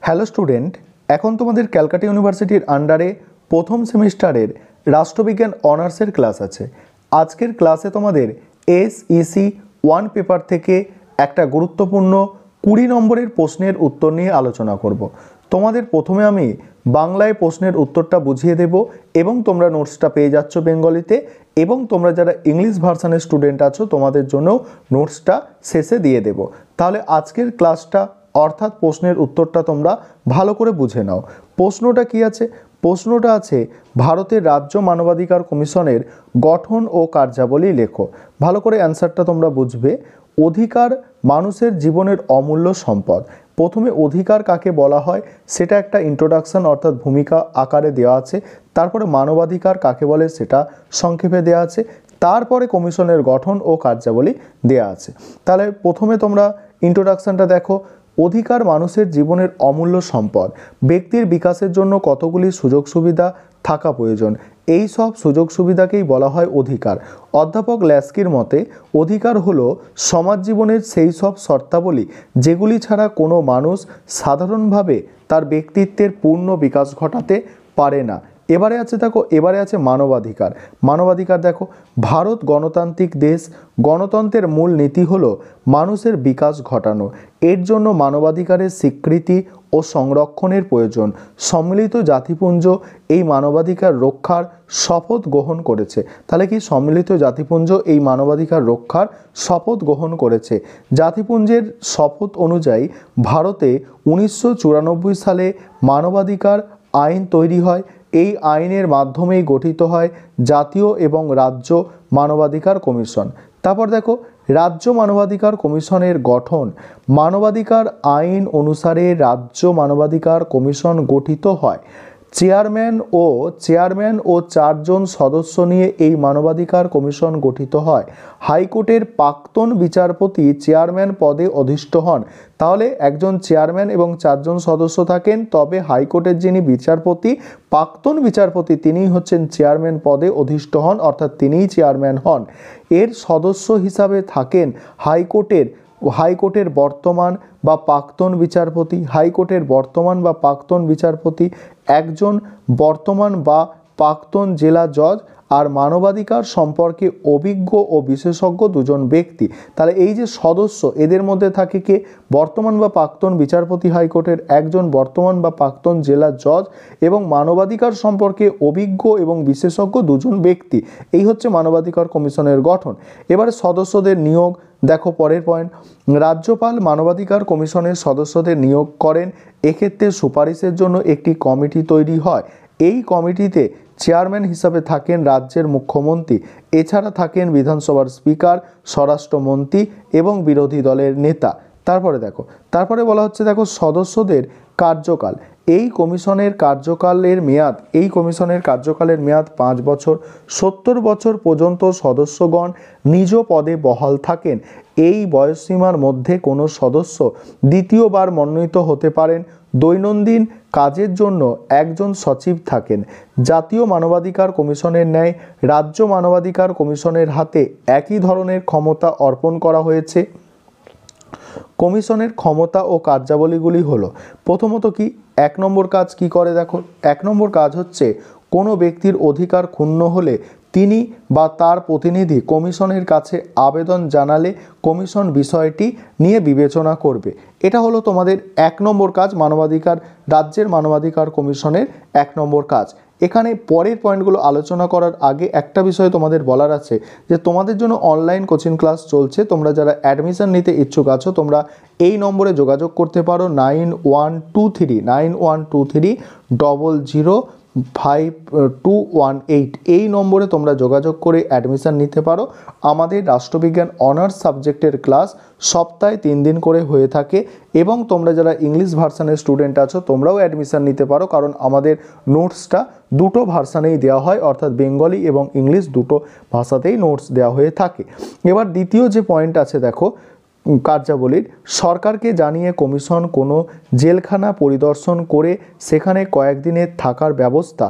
Hello student, এখন তোমাদের ক্যালকাটা ইউনিভার্সিটির আন্ডারে প্রথম সেমিস্টারের রাষ্ট্রবিজ্ঞান অনার্সের ক্লাস আছে। আজকের ক্লাসে তোমাদের SEC 1 পেপার থেকে একটা গুরুত্বপূর্ণ 20 নম্বরের প্রশ্নের উত্তর নিয়ে আলোচনা করব। তোমাদের প্রথমে আমি বাংলায় প্রশ্নের উত্তরটা বুঝিয়ে দেব এবং তোমরা নোটসটা পেয়ে যাচ্ছ বেঙ্গলিতে, এবং তোমরা যারা ইংলিশ ভার্সানের স্টুডেন্ট আছো তোমাদের জন্যও নোটসটা শেষে দিয়ে দেব। তাহলে আজকের ক্লাসটা অর্থাৎ প্রশ্নের উত্তরটা তোমরা ভালো করে বুঝে নাও। প্রশ্নটা কি আছে? প্রশ্নটা আছে ভারতের রাজ্য মানবাধিকার কমিশনের গঠন ও কার্যাবলী লেখো। ভালো করে অ্যান্সারটা তোমরা বুঝবে। অধিকার মানুষের জীবনের অমূল্য সম্পদ। প্রথমে অধিকার কাকে বলা হয় সেটা একটা ইন্ট্রোডাকশন অর্থাৎ ভূমিকা আকারে দেওয়া আছে। তারপরে মানবাধিকার কাকে বলে সেটা সংক্ষেপে দেওয়া আছে। তারপরে কমিশনের গঠন ও কার্যাবলী দেওয়া আছে। তাহলে প্রথমে তোমরা ইন্ট্রোডাকশনটা দেখো। অধিকার মানুষের জীবনের অমূল্য সম্পদ। ব্যক্তির বিকাশের জন্য কতগুলি সুযোগ সুবিধা থাকা প্রয়োজন, এই সব সুযোগ সুবিধাকেই বলা হয় অধিকার। অধ্যাপক ল্যাস্কির মতে অধিকার হলো সমাজ জীবনের সেই সব শর্তাবলী যেগুলি ছাড়া কোনো মানুষ সাধারণভাবে তার ব্যক্তিত্বের পূর্ণ বিকাশ ঘটাতে পারে না। এবারে আছে মানবাধিকার। মানবাধিকার দেখো, ভারত গণতান্ত্রিক দেশ। গণতন্ত্রের মূল নীতি হলো মানুষের বিকাশ ঘটানো। এর জন্য মানবাধিকারের স্বীকৃতি ও সংরক্ষণের প্রয়োজন। সম্মিলিত জাতিপুঞ্জ এই মানবাধিকার রক্ষার শপথ গ্রহণ করেছে। তাহলে কি সম্মিলিত জাতিপুঞ্জ এই মানবাধিকার রক্ষার শপথ গ্রহণ করেছে। জাতিপুঞ্জের শপথ অনুযায়ী ভারতে 1994 সালে মানবাধিকার আইন তৈরি হয়। এই আইনের মাধ্যমেই গঠিত হয় জাতীয় এবং রাজ্য মানবাধিকার কমিশন। তারপর দেখো রাজ্য মানবাধিকার কমিশনের গঠন। মানবাধিকার আইন অনুসারে রাজ্য মানবাধিকার কমিশন গঠিত হয়। চেয়ারম্যান ও 4 জন সদস্য নিয়ে এই মানবাধিকার কমিশন গঠিত হয়। হাইকোর্টের প্রাক্তন বিচারপতি চেয়ারম্যান পদে অধিষ্ঠ হন। তাহলে একজন চেয়ারম্যান এবং 4 জন সদস্য থাকেন, তবে হাইকোর্টের যিনি বিচারপতি, প্রাক্তন বিচারপতি, তিনিই হচ্ছেন চেয়ারম্যান পদে অধিষ্ঠ হন, অর্থাৎ তিনিই চেয়ারম্যান হন। এর সদস্য হিসাবে থাকেন হাইকোর্টের বর্তমান বা প্রাক্তন বিচারপতি, হাইকোর্টের বর্তমান বা প্রাক্তন বিচারপতি, একজন বর্তমান বা প্রাক্তন জেলা জজ, আর মানবাধিকার সম্পর্কে অভিজ্ঞ ও বিশেষজ্ঞ 2 জন ব্যক্তি। তাহলে এই যে সদস্য, এদের মধ্যে থাকে কে? বর্তমান বা প্রাক্তন বিচারপতি হাইকোর্টের, একজন বর্তমান বা প্রাক্তন জেলা জজ, এবং মানবাধিকার সম্পর্কে অভিজ্ঞ এবং বিশেষজ্ঞ 2 জন ব্যক্তি। এই হচ্ছে মানবাধিকার কমিশনের গঠন। এবারে সদস্যদের নিয়োগ দেখো, পরের পয়েন্ট। রাজ্যপাল মানবাধিকার কমিশনের সদস্যদের নিয়োগ করেন। এক্ষেত্রে সুপারিশের জন্য একটি কমিটি তৈরি হয়। এই কমিটিতে চেয়ারম্যান হিসাবে থাকেন রাজ্যের মুখ্যমন্ত্রী। এছাড়া থাকেন বিধানসভার স্পিকার, স্বরাষ্ট্রমন্ত্রী এবং বিরোধী দলের নেতা। তারপরে বলা হচ্ছে দেখো সদস্যদের কার্যকাল। এই কমিশনের কার্যকালের মেয়াদ 5 বছর। 70 বছর পর্যন্ত সদস্যগণ নিজ পদে বহাল থাকেন। এই বয়সসীমার মধ্যে কোনো সদস্য দ্বিতীয়বার মনোনীত হতে পারেন। দৈনন্দিন কাজের জন্য একজন সচিব থাকেন। জাতীয় মানবাধিকার কমিশনের ন্যায় রাজ্য মানবাধিকার কমিশনের হাতে একই ধরনের ক্ষমতা অর্পণ করা হয়েছে। কমিশনের ক্ষমতা ও কার্যাবলীগুলি হলো, প্রথমত কি 1 নম্বর কাজ কি করে দেখো। 1 নম্বর কাজ হচ্ছে কোনো ব্যক্তির অধিকার ক্ষুণ্ণ হলে তিনি বা তার প্রতিনিধি কমিশনের কাছে আবেদন জানালে কমিশন বিষয়টি নিয়ে বিবেচনা করবে। এটা হলো তোমাদের 1 নম্বর কাজ, রাজ্যের মানবাধিকার কমিশনের 1 নম্বর কাজ। এখানে পরের পয়েন্টগুলো আলোচনা করার আগে একটা বিষয় তোমাদের বলার আছে যে তোমাদের জন্য অনলাইন কোচিং ক্লাস চলছে। তোমরা যারা অ্যাডমিশন নিতে ইচ্ছুক আছো তোমরা এই নম্বরে যোগাযোগ করতে পারো 9123 005218। এই নম্বরে তোমরা যোগাযোগ করে অ্যাডমিশন নিতে পারো। আমাদের রাষ্ট্রবিজ্ঞান অনার্স সাবজেক্টের ক্লাস সপ্তাহে 3 দিন করে হয়ে থাকে, এবং তোমরা যারা ইংলিশ ভার্সানের স্টুডেন্ট আছো তোমরাও অ্যাডমিশন নিতে পারো, কারণ আমাদের নোটসটা 2টো ভার্সানেই দেওয়া হয়, অর্থাৎ বেঙ্গলি এবং ইংলিশ 2টো ভাষাতেই নোটস দেওয়া হয়ে থাকে। এবার দ্বিতীয় যে পয়েন্ট আছে দেখো কার্যাবলীর, সরকারকে জানিয়ে কমিশন কোনো জেলখানা পরিদর্শন করে সেখানে কয়েকদিনের থাকার ব্যবস্থা,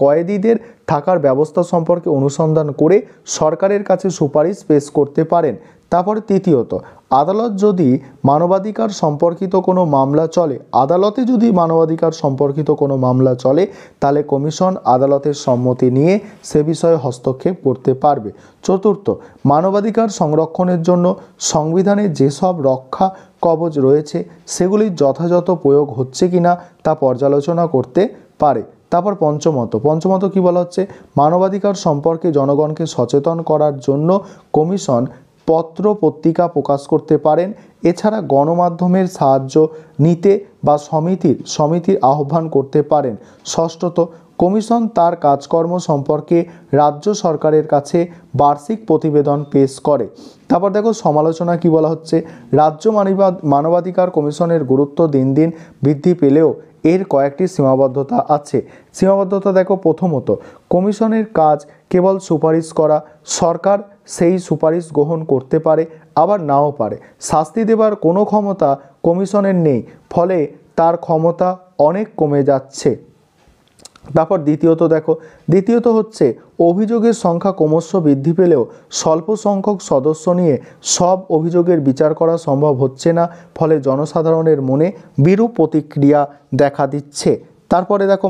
কয়েদিদের থাকার ব্যবস্থা সম্পর্কে অনুসন্ধান করে সরকারের কাছে সুপারিশ পেশ করতে পারেন। তারপরে তৃতীয়ত, আদালত যদি মানবাধিকার সম্পর্কিত কোনো মামলা চলে, আদালতে যদি মানবাধিকার সম্পর্কিত কোনো মামলা চলে, তাহলে কমিশন আদালতের সম্মতি নিয়ে সে বিষয়ে হস্তক্ষেপ করতে পারবে। চতুর্থ, মানবাধিকার সংরক্ষণের জন্য সংবিধানে যেসব রক্ষা কবচ রয়েছে সেগুলির যথাযথ প্রয়োগ হচ্ছে কিনা তা পর্যালোচনা করতে পারে। তারপর পঞ্চমত কি বলা হচ্ছে, মানবাধিকার সম্পর্কে জনগণকে সচেতন করার জন্য কমিশন পত্র পত্রিকা প্রকাশ করতে পারেন। এছাড়া গণমাধ্যমের সাহায্য নিতে বা সমিতির আহ্বান করতে পারেন। ষষ্ঠত, কমিশন তার কাজকর্ম সম্পর্কে রাজ্য সরকারের কাছে বার্ষিক প্রতিবেদন পেশ করে। তারপর দেখো সমালোচনা কি বলা হচ্ছে, রাজ্য মানবাধিকার কমিশনের গুরুত্ব দিন দিন বৃদ্ধি পেলেও এর কয়েকটি সীমাবদ্ধতা আছে। সীমাবদ্ধতা দেখো, প্রথমত, কমিশনের কাজ কেবল সুপারিশ করা। সরকার সেই সুপারিশ গ্রহণ করতে পারে আবার নাও পারে। শাস্তি দেবার কোনো ক্ষমতা কমিশনের নেই, ফলে তার ক্ষমতা অনেক কমে যাচ্ছে। তারপর দ্বিতীয়ত হচ্ছে অভিযোগের সংখ্যা ক্রমশ বৃদ্ধি পেলেও স্বল্প সংখ্যক সদস্য নিয়ে সব অভিযোগের বিচার করা সম্ভব হচ্ছে না, ফলে জনসাধারণের মনে বিরূপ প্রতিক্রিয়া দেখা দিচ্ছে। তারপরে দেখো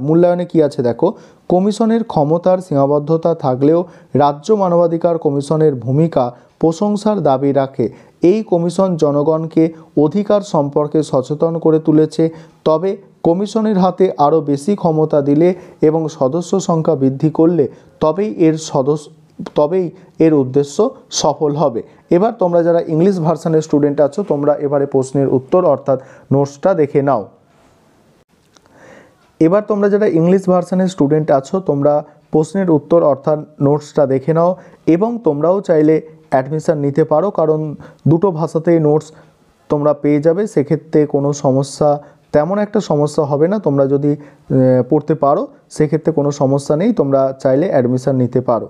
মূল্যায়নে কি আছে দেখো, কমিশনের ক্ষমতার সীমাবদ্ধতা থাকলেও রাজ্য মানবাধিকার কমিশনের ভূমিকা প্রশংসার দাবি রাখে। এই কমিশন জনগণকে অধিকার সম্পর্কে সচেতন করে তুলেছে। তবে কমিশনের হাতে আরও বেশি ক্ষমতা দিলে এবং সদস্য সংখ্যা বৃদ্ধি করলে তবেই এর উদ্দেশ্য সফল হবে। এবার তোমরা যারা ইংলিশ ভার্সনের স্টুডেন্ট আছো, তোমরা এবারে প্রশ্নের উত্তর অর্থাৎ নোটসটা দেখে নাও। এবার তোমরা যারা ইংলিশ ভার্সনের স্টুডেন্ট আছো, তোমরা প্রশ্নের উত্তর অর্থাৎ নোটসটা দেখে নাও এবং তোমরাও চাইলে অ্যাডমিশান নিতে পারো, কারণ দুটো ভাষাতেই নোটস তোমরা পেয়ে যাবে। সেক্ষেত্রে কোনো তেমন একটা সমস্যা হবে না। তোমরা যদি পড়তে পারো সেক্ষেত্রে কোনো সমস্যা নেই, তোমরা চাইলে অ্যাডমিশান নিতে পারো।